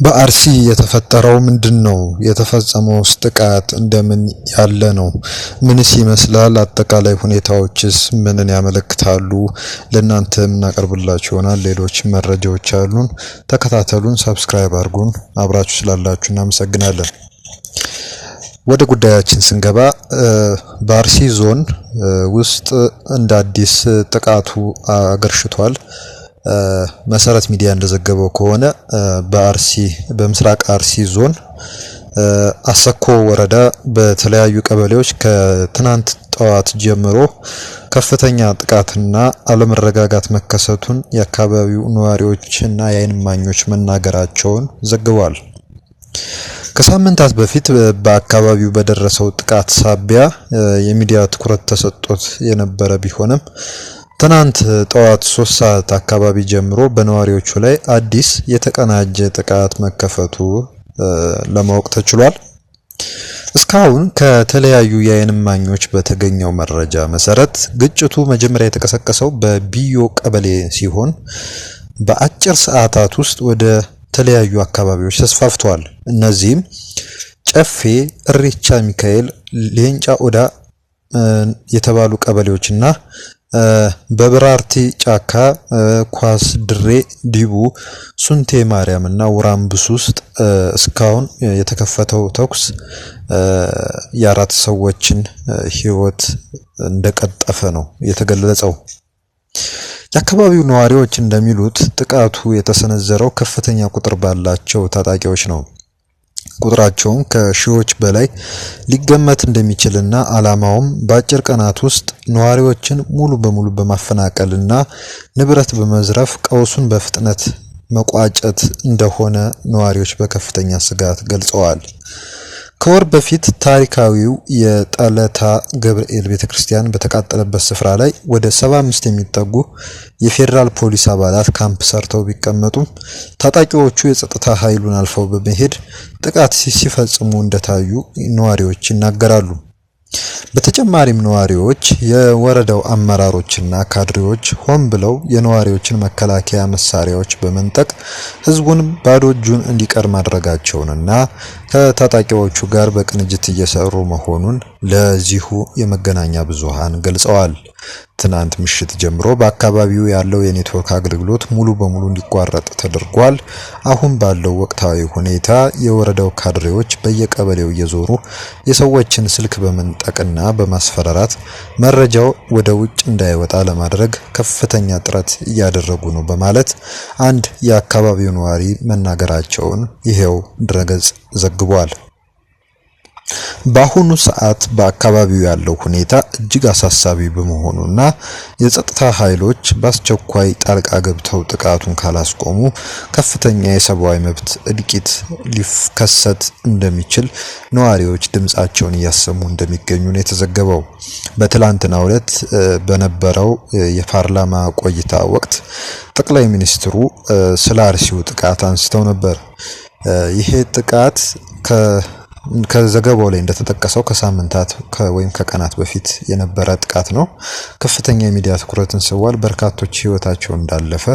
በአርሲ የተፈጠረው ምንድነው? የተፈጸመው ጥቃት እንደምን ያለ ነው? ምንስ ይመስላል? አጠቃላይ ሁኔታዎችስ ምንን ያመለክታሉ? ለእናንተ እናቀርብላችሁ ይሆናል። ሌሎች መረጃዎች አሉን። ተከታተሉን፣ ሰብስክራይብ አድርጉን። አብራችሁ ስላላችሁ እናመሰግናለን። ወደ ጉዳያችን ስንገባ በአርሲ ዞን ውስጥ እንደ አዲስ ጥቃቱ አገርሽቷል። መሰረት ሚዲያ እንደዘገበው ከሆነ በምስራቅ አርሲ ዞን አሰኮ ወረዳ በተለያዩ ቀበሌዎች ከትናንት ጠዋት ጀምሮ ከፍተኛ ጥቃትና አለመረጋጋት መከሰቱን የአካባቢው ነዋሪዎችና የዓይን እማኞች መናገራቸውን ዘግቧል። ከሳምንታት በፊት በአካባቢው በደረሰው ጥቃት ሳቢያ የሚዲያ ትኩረት ተሰጥቶት የነበረ ቢሆንም ትናንት ጠዋት 3 ሰዓት አካባቢ ጀምሮ በነዋሪዎቹ ላይ አዲስ የተቀናጀ ጥቃት መከፈቱ ለማወቅ ተችሏል። እስካሁን ከተለያዩ የዓይን እማኞች በተገኘው መረጃ መሰረት ግጭቱ መጀመሪያ የተቀሰቀሰው በቢዮ ቀበሌ ሲሆን በአጭር ሰዓታት ውስጥ ወደ ተለያዩ አካባቢዎች ተስፋፍቷል። እነዚህም ጨፌ፣ እሬቻ ሚካኤል፣ ሌንጫ ኦዳ የተባሉ ቀበሌዎችና በብራርቲ ጫካ፣ ኳስ ድሬ፣ ዲቡ፣ ሱንቴ ማርያም እና ውራምብስ ውስጥ እስካሁን የተከፈተው ተኩስ የአራት ሰዎችን ሕይወት እንደቀጠፈ ነው የተገለጸው። የአካባቢው ነዋሪዎች እንደሚሉት ጥቃቱ የተሰነዘረው ከፍተኛ ቁጥር ባላቸው ታጣቂዎች ነው። ቁጥራቸውም ከሺዎች በላይ ሊገመት እንደሚችልና ዓላማውም በአጭር ቀናት ውስጥ ነዋሪዎችን ሙሉ በሙሉ በማፈናቀልና ንብረት በመዝረፍ ቀውሱን በፍጥነት መቋጨት እንደሆነ ነዋሪዎች በከፍተኛ ስጋት ገልጸዋል። ከወር በፊት ታሪካዊው የጠለታ ገብርኤል ቤተክርስቲያን በተቃጠለበት ስፍራ ላይ ወደ 75 የሚጠጉ የፌዴራል ፖሊስ አባላት ካምፕ ሰርተው ቢቀመጡም ታጣቂዎቹ የጸጥታ ኃይሉን አልፈው በመሄድ ጥቃት ሲፈጽሙ እንደታዩ ነዋሪዎች ይናገራሉ። በተጨማሪም ነዋሪዎች የወረዳው አመራሮችና ካድሬዎች ሆን ብለው የነዋሪዎችን መከላከያ መሳሪያዎች በመንጠቅ ህዝቡን ባዶ እጁን እንዲቀር ማድረጋቸውንና ከታጣቂዎቹ ጋር በቅንጅት እየሰሩ መሆኑን ለዚሁ የመገናኛ ብዙሃን ገልጸዋል። ትናንት ምሽት ጀምሮ በአካባቢው ያለው የኔትወርክ አገልግሎት ሙሉ በሙሉ እንዲቋረጥ ተደርጓል። አሁን ባለው ወቅታዊ ሁኔታ የወረዳው ካድሬዎች በየቀበሌው እየዞሩ የሰዎችን ስልክ በመንጠቅና በማስፈራራት መረጃው ወደ ውጭ እንዳይወጣ ለማድረግ ከፍተኛ ጥረት እያደረጉ ነው በማለት አንድ የአካባቢው ነዋሪ መናገራቸውን ይሄው ድረገጽ ዘግቧል። በአሁኑ ሰዓት በአካባቢው ያለው ሁኔታ እጅግ አሳሳቢ በመሆኑና የጸጥታ ኃይሎች በአስቸኳይ ጣልቃ ገብተው ጥቃቱን ካላስቆሙ ከፍተኛ የሰብአዊ መብት እልቂት ሊከሰት እንደሚችል ነዋሪዎች ድምጻቸውን እያሰሙ እንደሚገኙ ነው የተዘገበው። በትላንትናው ዕለት በነበረው የፓርላማ ቆይታ ወቅት ጠቅላይ ሚኒስትሩ ስለ አርሲው ጥቃት አንስተው ነበር። ይሄ ጥቃት ከዘገባው ላይ እንደተጠቀሰው ከሳምንታት ወይም ከቀናት በፊት የነበረ ጥቃት ነው። ከፍተኛ የሚዲያ ትኩረትን ስቧል። በርካቶች ህይወታቸው እንዳለፈ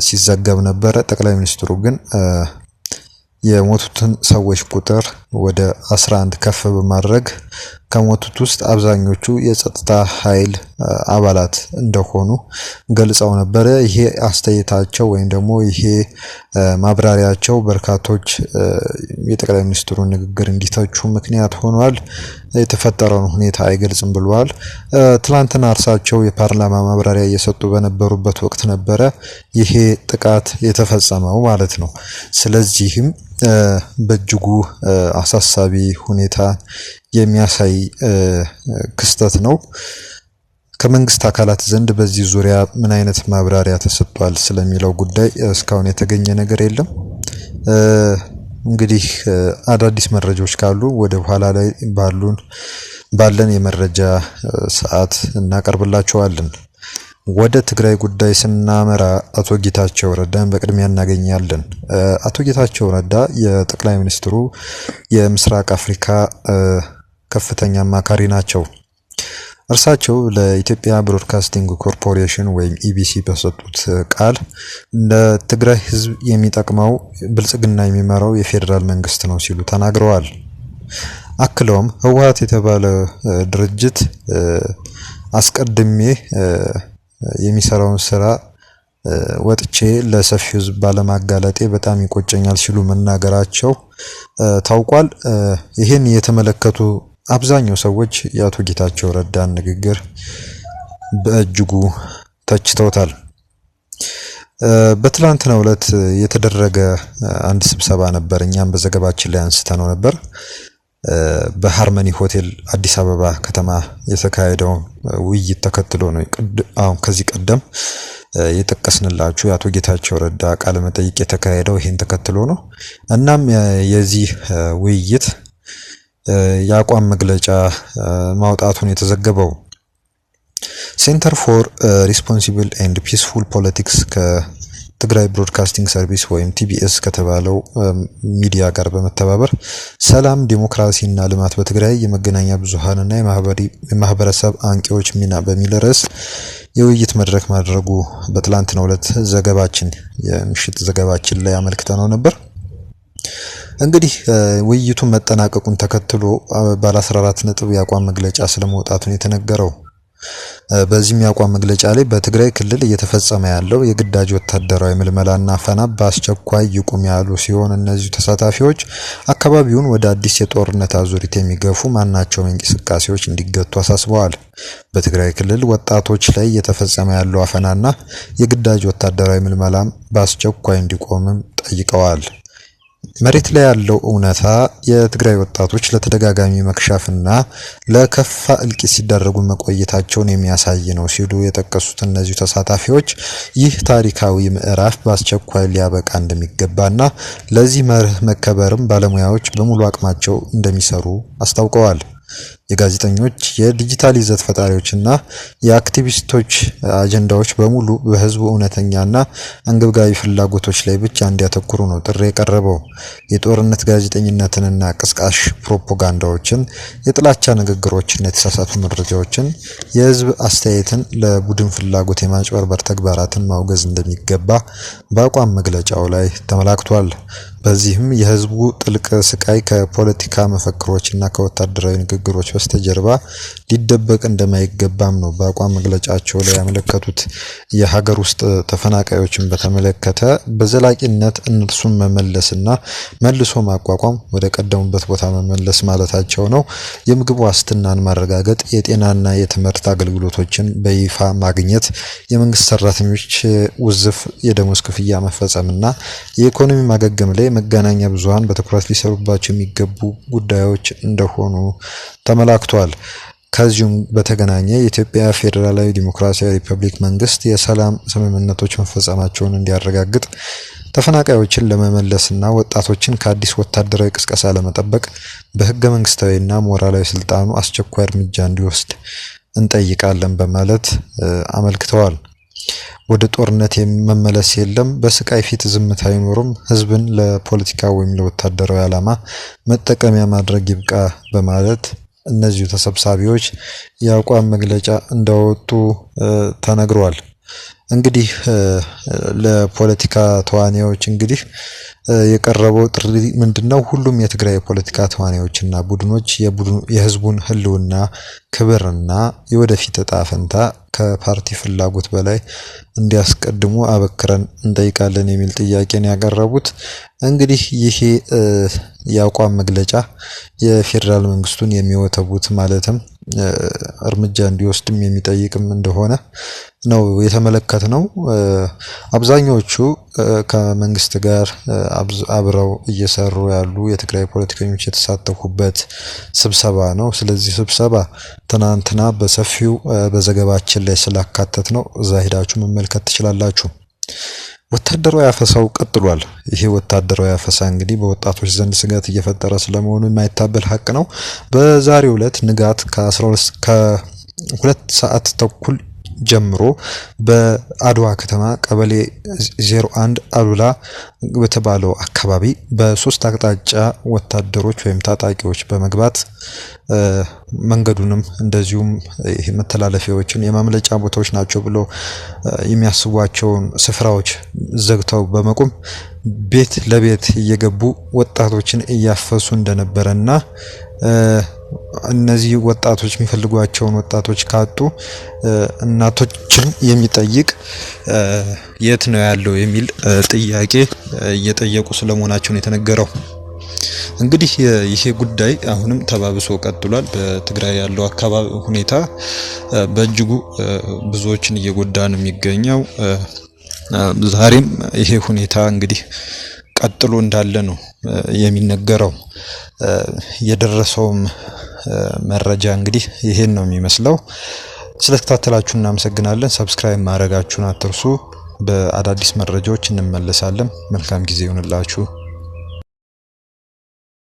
ሲዘገብ ነበረ። ጠቅላይ ሚኒስትሩ ግን የሞቱትን ሰዎች ቁጥር ወደ 11 ከፍ በማድረግ ከሞቱት ውስጥ አብዛኞቹ የጸጥታ ኃይል አባላት እንደሆኑ ገልጸው ነበረ። ይሄ አስተያየታቸው ወይም ደግሞ ይሄ ማብራሪያቸው በርካቶች የጠቅላይ ሚኒስትሩን ንግግር እንዲተቹ ምክንያት ሆኗል። የተፈጠረውን ሁኔታ አይገልጽም ብለዋል። ትላንትና እርሳቸው የፓርላማ ማብራሪያ እየሰጡ በነበሩበት ወቅት ነበረ ይሄ ጥቃት የተፈጸመው ማለት ነው። ስለዚህም በእጅጉ አሳሳቢ ሁኔታ የሚያሳይ ክስተት ነው። ከመንግስት አካላት ዘንድ በዚህ ዙሪያ ምን አይነት ማብራሪያ ተሰጥቷል ስለሚለው ጉዳይ እስካሁን የተገኘ ነገር የለም። እንግዲህ አዳዲስ መረጃዎች ካሉ ወደ ኋላ ላይ ባለን የመረጃ ሰዓት እናቀርብላችኋለን። ወደ ትግራይ ጉዳይ ስናመራ አቶ ጌታቸው ረዳን በቅድሚያ እናገኛለን። አቶ ጌታቸው ረዳ የጠቅላይ ሚኒስትሩ የምስራቅ አፍሪካ ከፍተኛ አማካሪ ናቸው። እርሳቸው ለኢትዮጵያ ብሮድካስቲንግ ኮርፖሬሽን ወይም ኢቢሲ በሰጡት ቃል ለትግራይ ህዝብ የሚጠቅመው ብልጽግና የሚመራው የፌዴራል መንግስት ነው ሲሉ ተናግረዋል። አክለውም ህወሓት የተባለ ድርጅት አስቀድሜ የሚሰራውን ስራ ወጥቼ ለሰፊው ህዝብ ባለማጋለጤ በጣም ይቆጨኛል ሲሉ መናገራቸው ታውቋል። ይህን የተመለከቱ አብዛኛው ሰዎች የአቶ ጌታቸው ረዳን ንግግር በእጅጉ ተችተውታል። በትላንትናው ዕለት የተደረገ አንድ ስብሰባ ነበር። እኛም በዘገባችን ላይ አንስተነው ነበር። በሃርመኒ ሆቴል አዲስ አበባ ከተማ የተካሄደው ውይይት ተከትሎ ነው። አሁን ከዚህ ቀደም የጠቀስንላችሁ የአቶ ጌታቸው ረዳ ቃለ መጠይቅ የተካሄደው ይሄን ተከትሎ ነው። እናም የዚህ ውይይት የአቋም መግለጫ ማውጣቱን የተዘገበው ሴንተር ፎር ሪስፖንሲብል ኤንድ ፒስፉል ፖለቲክስ ከትግራይ ብሮድካስቲንግ ሰርቪስ ወይም ቲቢኤስ ከተባለው ሚዲያ ጋር በመተባበር ሰላም፣ ዲሞክራሲና ልማት በትግራይ የመገናኛ ብዙሃንና የማህበረሰብ አንቂዎች ሚና በሚል ርዕስ የውይይት መድረክ ማድረጉ በትላንትናው ዕለት ዘገባችን የምሽት ዘገባችን ላይ አመልክተነው ነበር። እንግዲህ ውይይቱን መጠናቀቁን ተከትሎ ባለ 14 ነጥብ የአቋም መግለጫ ስለመውጣቱን የተነገረው። በዚህም የአቋም መግለጫ ላይ በትግራይ ክልል እየተፈጸመ ያለው የግዳጅ ወታደራዊ ምልመላና አፈና በአስቸኳይ ይቁም ያሉ ሲሆን እነዚህ ተሳታፊዎች አካባቢውን ወደ አዲስ የጦርነት አዙሪት የሚገፉ ማናቸውም እንቅስቃሴዎች እንዲገቱ አሳስበዋል። በትግራይ ክልል ወጣቶች ላይ እየተፈጸመ ያለው አፈናና የግዳጅ ወታደራዊ ምልመላም በአስቸኳይ እንዲቆምም ጠይቀዋል። መሬት ላይ ያለው እውነታ የትግራይ ወጣቶች ለተደጋጋሚ መክሻፍና ለከፋ እልቂት ሲዳረጉ መቆየታቸውን የሚያሳይ ነው ሲሉ የጠቀሱት እነዚህ ተሳታፊዎች ይህ ታሪካዊ ምዕራፍ በአስቸኳይ ሊያበቃ እንደሚገባና ለዚህ መርህ መከበርም ባለሙያዎች በሙሉ አቅማቸው እንደሚሰሩ አስታውቀዋል። የጋዜጠኞች፣ የዲጂታል ይዘት ፈጣሪዎችና የአክቲቪስቶች አጀንዳዎች በሙሉ በህዝቡ እውነተኛና አንገብጋቢ ፍላጎቶች ላይ ብቻ እንዲያተኩሩ ነው ጥሪ የቀረበው። የጦርነት ጋዜጠኝነትንና ቀስቃሽ ፕሮፓጋንዳዎችን፣ የጥላቻ ንግግሮችና የተሳሳቱ መረጃዎችን፣ የህዝብ አስተያየትን ለቡድን ፍላጎት የማጭበርበር ተግባራትን ማውገዝ እንደሚገባ በአቋም መግለጫው ላይ ተመላክቷል። በዚህም የህዝቡ ጥልቅ ስቃይ ከፖለቲካ መፈክሮችና ከወታደራዊ ንግግሮች በስተጀርባ ሊደበቅ እንደማይገባም ነው በአቋም መግለጫቸው ላይ ያመለከቱት። የሀገር ውስጥ ተፈናቃዮችን በተመለከተ በዘላቂነት እነርሱን መመለስና መልሶ ማቋቋም፣ ወደ ቀደሙበት ቦታ መመለስ ማለታቸው ነው። የምግብ ዋስትናን ማረጋገጥ፣ የጤናና የትምህርት አገልግሎቶችን በይፋ ማግኘት፣ የመንግስት ሰራተኞች ውዝፍ የደሞዝ ክፍያ መፈጸምና የኢኮኖሚ ማገገም ላይ መገናኛ ብዙሃን በትኩረት ሊሰሩባቸው የሚገቡ ጉዳዮች እንደሆኑ ተመላክቷል። ከዚሁም በተገናኘ የኢትዮጵያ ፌዴራላዊ ዲሞክራሲያዊ ሪፐብሊክ መንግስት የሰላም ስምምነቶች መፈጸማቸውን እንዲያረጋግጥ፣ ተፈናቃዮችን ለመመለስና ወጣቶችን ከአዲስ ወታደራዊ ቅስቀሳ ለመጠበቅ በህገ መንግስታዊና ሞራላዊ ስልጣኑ አስቸኳይ እርምጃ እንዲወስድ እንጠይቃለን በማለት አመልክተዋል። ወደ ጦርነት መመለስ የለም፣ በስቃይ ፊት ዝምታ አይኖርም፣ ህዝብን ለፖለቲካ ወይም ለወታደራዊ ዓላማ መጠቀሚያ ማድረግ ይብቃ በማለት እነዚሁ ተሰብሳቢዎች የአቋም መግለጫ እንዳወጡ ተነግሯል። እንግዲህ ለፖለቲካ ተዋናዮች እንግዲህ የቀረበው ጥሪ ምንድነው? ሁሉም የትግራይ የፖለቲካ ተዋናዮችና ቡድኖች የህዝቡን ህልውና ክብርና የወደፊት እጣ ፈንታ ከፓርቲ ፍላጎት በላይ እንዲያስቀድሙ አበክረን እንጠይቃለን የሚል ጥያቄን ያቀረቡት። እንግዲህ ይሄ የአቋም መግለጫ የፌዴራል መንግስቱን የሚወተቡት ማለትም እርምጃ እንዲወስድም የሚጠይቅም እንደሆነ ነው የተመለከትነው። አብዛኞቹ ከመንግስት ጋር አብረው እየሰሩ ያሉ የትግራይ ፖለቲከኞች የተሳተፉበት ስብሰባ ነው። ስለዚህ ስብሰባ ትናንትና በሰፊው በዘገባችን ላይ ስላካተት ነው እዛ ሄዳችሁ መመልከት ትችላላችሁ። ወታደራዊ አፈሳው ቀጥሏል። ይሄ ወታደራዊ አፈሳ እንግዲህ በወጣቶች ዘንድ ስጋት እየፈጠረ ስለመሆኑ የማይታበል ሀቅ ነው። በዛሬው ዕለት ንጋት ከ2 ሰዓት ተኩል ጀምሮ በአድዋ ከተማ ቀበሌ 01 አሉላ በተባለው አካባቢ በሶስት አቅጣጫ ወታደሮች ወይም ታጣቂዎች በመግባት መንገዱንም እንደዚሁም ይሄ መተላለፊያዎችን የማምለጫ ቦታዎች ናቸው ብሎ የሚያስቧቸውን ስፍራዎች ዘግተው በመቆም ቤት ለቤት እየገቡ ወጣቶችን እያፈሱ እንደነበረና እነዚህ ወጣቶች የሚፈልጓቸውን ወጣቶች ካጡ እናቶችን የሚጠይቅ የት ነው ያለው የሚል ጥያቄ እየጠየቁ ስለመሆናቸው ነው የተነገረው። እንግዲህ ይሄ ጉዳይ አሁንም ተባብሶ ቀጥሏል። በትግራይ ያለው አካባቢ ሁኔታ በእጅጉ ብዙዎችን እየጎዳ ነው የሚገኘው። ዛሬም ይሄ ሁኔታ እንግዲህ ቀጥሎ እንዳለ ነው የሚነገረው። የደረሰውም መረጃ እንግዲህ ይሄን ነው የሚመስለው። ስለተከታተላችሁ እናመሰግናለን። ሰብስክራይብ ማድረጋችሁን አትርሱ። በአዳዲስ መረጃዎች እንመለሳለን። መልካም ጊዜ ይሁንላችሁ።